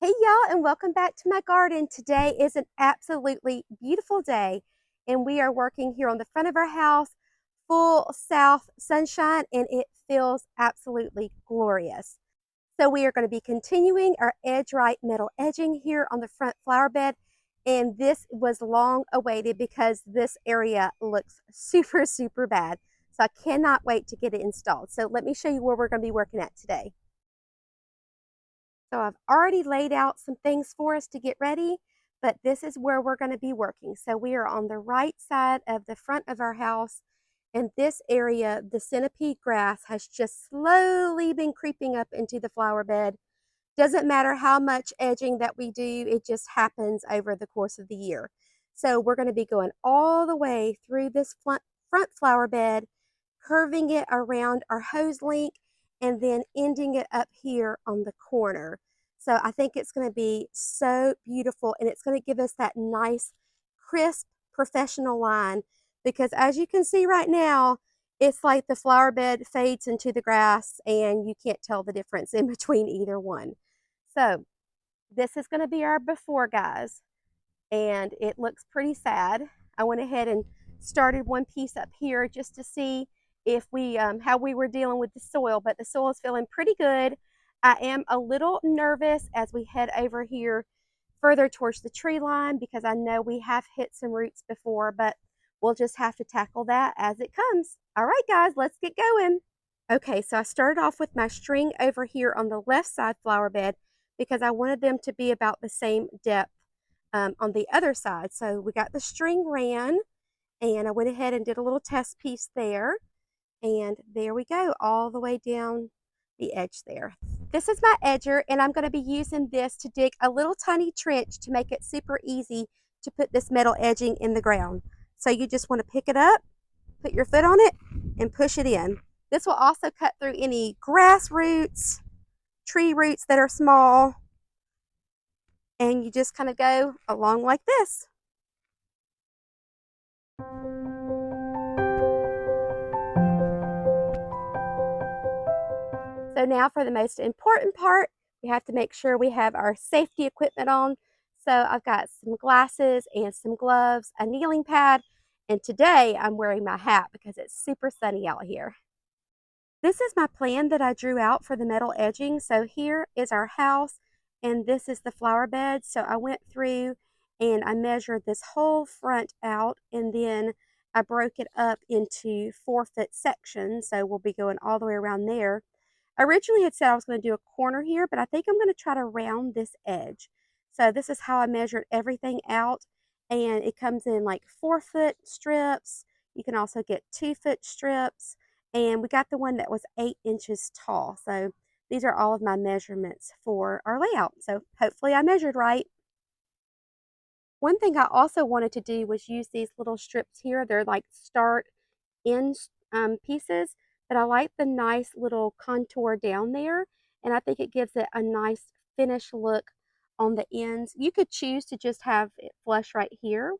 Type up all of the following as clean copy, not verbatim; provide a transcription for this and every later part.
Hey y'all, and welcome back to my garden. Today is an absolutely beautiful day, and we are working here on the front of our house, full south sunshine, and it feels absolutely glorious. So we are going to be continuing our edge right metal edging here on the front flower bed, and this was long awaited because this area looks super bad. So I cannot wait to get it installed. So let me show you where we're going to be working at today. So I've already laid out some things for us to get ready, but this is where we're going to be working. So we are on the right side of the front of our house. And this area, the centipede grass has just slowly been creeping up into the flower bed. Doesn't matter how much edging that we do, it just happens over the course of the year. So we're going to be going all the way through this front flower bed, curving it around our Hoselink, and then ending it up here on the corner. So I think it's going to be so beautiful, and it's going to give us that nice, crisp, professional line, because as you can see right now, it's like the flower bed fades into the grass and you can't tell the difference in between either one. So this is going to be our before, guys, and it looks pretty sad. I went ahead and started one piece up here just to see if we how we were dealing with the soil, but the soil is feeling pretty good. I am a little nervous as we head over here further towards the tree line because I know we have hit some roots before, but we'll just have to tackle that as it comes. All right, guys, let's get going. Okay, so I started off with my string over here on the left side flower bed because I wanted them to be about the same depth on the other side. So we got the string ran, and I went ahead and did a little test piece there. And there we go, all the way down the edge there. This is my edger, and I'm going to be using this to dig a little tiny trench to make it super easy to put this metal edging in the ground. So you just want to pick it up, put your foot on it, and push it in. This will also cut through any grass roots, tree roots that are small, and you just kind of go along like this. So now for the most important part, we have to make sure we have our safety equipment on. So I've got some glasses and some gloves, a kneeling pad, and today I'm wearing my hat because it's super sunny out here. This is my plan that I drew out for the metal edging. So here is our house, and this is the flower bed. So I went through and I measured this whole front out, and then I broke it up into 4-foot sections. So we'll be going all the way around there. I originally had said I was going to do a corner here, but I think I'm going to try to round this edge. So this is how I measured everything out, and it comes in like 4-foot strips. You can also get 2-foot strips, and we got the one that was 8 inches tall. So these are all of my measurements for our layout. So hopefully I measured right. One thing I also wanted to do was use these little strips here. They're like start in pieces, but I like the nice little contour down there, and I think it gives it a nice finished look on the ends. You could choose to just have it flush right here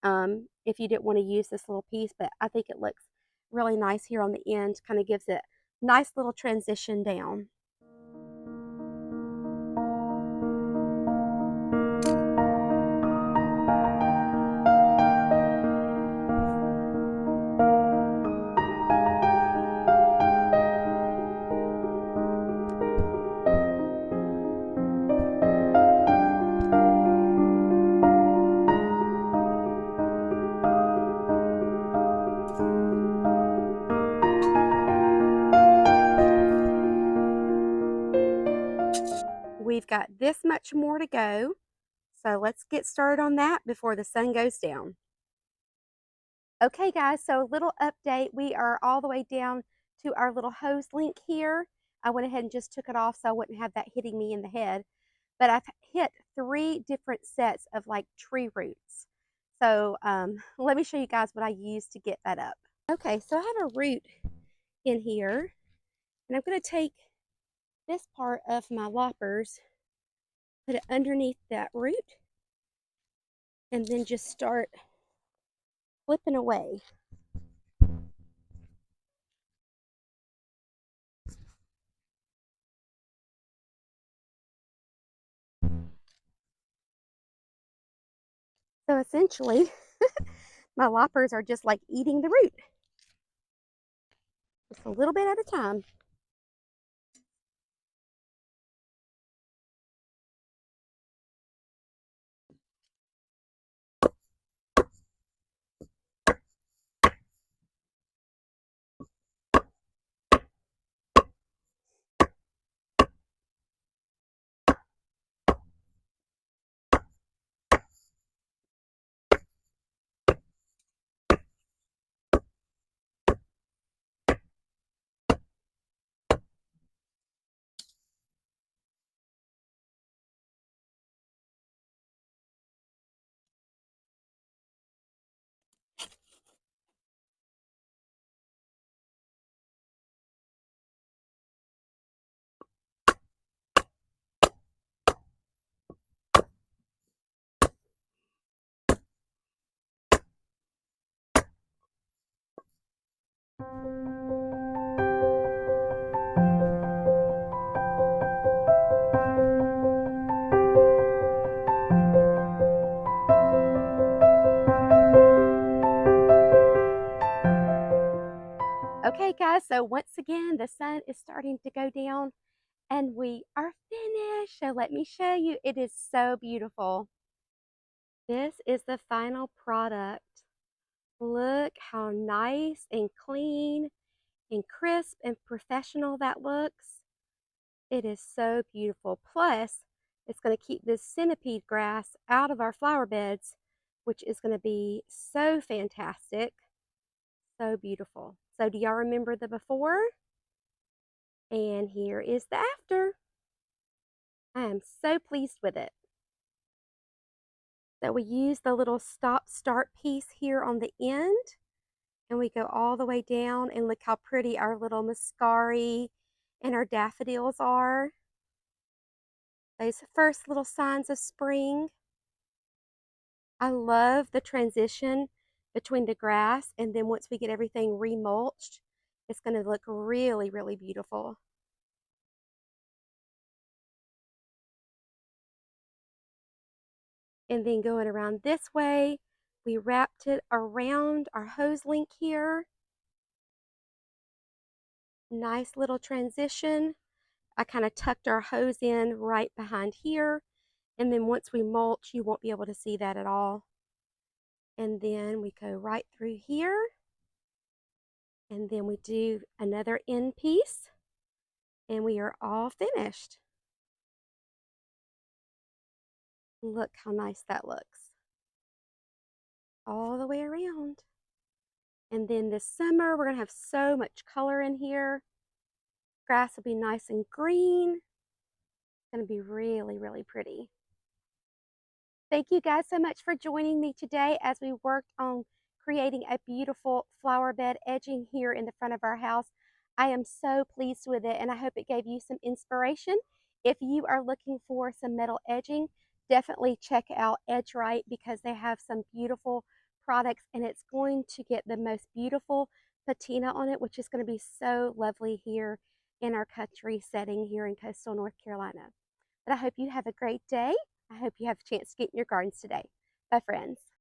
if you didn't want to use this little piece, but I think it looks really nice here on the end, kind of gives it nice little transition down. We've got this much more to go, so let's get started on that before the sun goes down. Okay guys, so a little update. We are all the way down to our little hose link here. I went ahead and just took it off so I wouldn't have that hitting me in the head. But I've hit 3 different sets of like tree roots. So let me show you guys what I used to get that up. Okay, so I have a root in here, and I'm going to take this part of my loppers, put it underneath that root, and then just start flipping away. So essentially, my loppers are just like eating the root, just a little bit at a time. Okay, guys, so once again, the sun is starting to go down and we are finished. So let me show you. It is so beautiful. This is the final product. Look how nice and clean and crisp and professional that looks. It is so beautiful. Plus, it's going to keep this centipede grass out of our flower beds, which is going to be so fantastic. So beautiful. So do y'all remember the before? And here is the after. I am so pleased with it. So we use the little stop start piece here on the end, and we go all the way down, and look how pretty our little muscari and our daffodils are. Those first little signs of spring. I love the transition between the grass, and then once we get everything remulched, it's going to look really, really beautiful. And then going around this way, we wrapped it around our Hoselink here. Nice little transition. I kind of tucked our hose in right behind here. And then once we mulch, you won't be able to see that at all. And then we go right through here. And then we do another end piece. And we are all finished. Look how nice that looks. All the way around. And then this summer, we're going to have so much color in here. Grass will be nice and green. It's going to be really, really pretty. Thank you guys so much for joining me today as we worked on creating a beautiful flower bed edging here in the front of our house. I am so pleased with it, and I hope it gave you some inspiration. If you are looking for some metal edging, definitely check out Edge Right, because they have some beautiful products, and it's going to get the most beautiful patina on it, which is going to be so lovely here in our country setting here in coastal North Carolina. But I hope you have a great day. I hope you have a chance to get in your gardens today. Bye, friends.